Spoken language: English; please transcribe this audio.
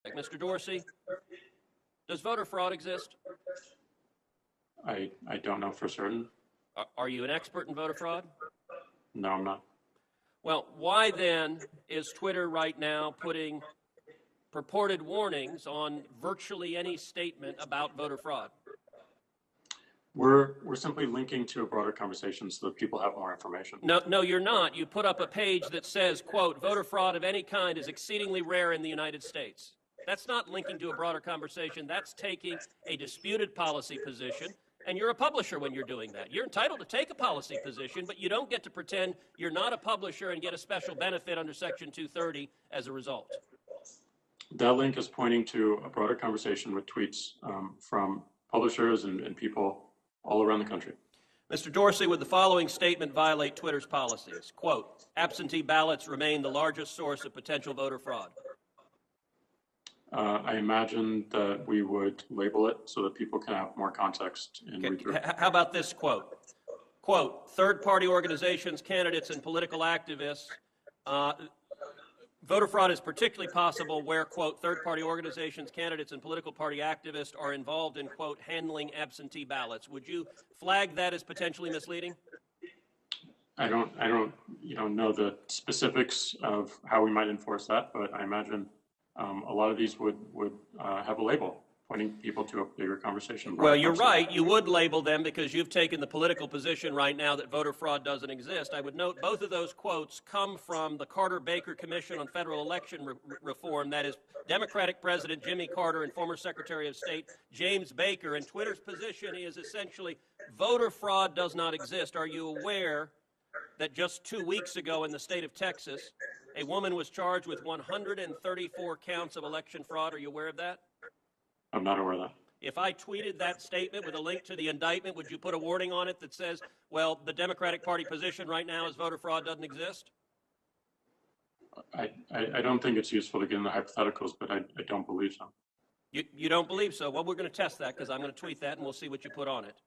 Mr. Dorsey, does voter fraud exist? I don't know for certain. Are you an expert in voter fraud? No, I'm not. Well, why then is Twitter right now putting purported warnings on virtually any statement about voter fraud? We're simply linking to a broader conversation so that people have more information. No, you're not. You put up a page that says, quote, voter fraud of any kind is exceedingly rare in the United States. That's not linking to a broader conversation. That's taking a disputed policy position, and you're a publisher when you're doing that. You're entitled to take a policy position, but you don't get to pretend you're not a publisher and get a special benefit under Section 230 as a result. That link is pointing to a broader conversation with tweets from publishers and people all around the country. Mr. Dorsey, would the following statement violate Twitter's policies? Quote, absentee ballots remain the largest source of potential voter fraud. I imagine that we would label it so that people can have more context in read through. How about this quote? Quote, third-party organizations, candidates, and political activists. Voter fraud is particularly possible where, quote, third-party organizations, candidates, and political party activists are involved in, quote, handling absentee ballots. Would you flag that as potentially misleading? I don't know the specifics of how we might enforce that, but I imagine a lot of these would have a label pointing people to a bigger conversation. Well, you're right. You would label them because you've taken the political position right now that voter fraud doesn't exist. I would note both of those quotes come from the Carter-Baker Commission on Federal Election Reform. That is Democratic President Jimmy Carter and former Secretary of State James Baker. And Twitter's position is essentially voter fraud does not exist. Are you aware that just 2 weeks ago in the state of Texas, a woman was charged with 134 counts of election fraud? Are you aware of that? I'm not aware of that. If I tweeted that statement with a link to the indictment, would you put a warning on it that says, well, the Democratic Party position right now is voter fraud doesn't exist? I don't think it's useful to get into hypotheticals, but I don't believe so. You don't believe so? Well, we're going to test that because I'm going to tweet that and we'll see what you put on it.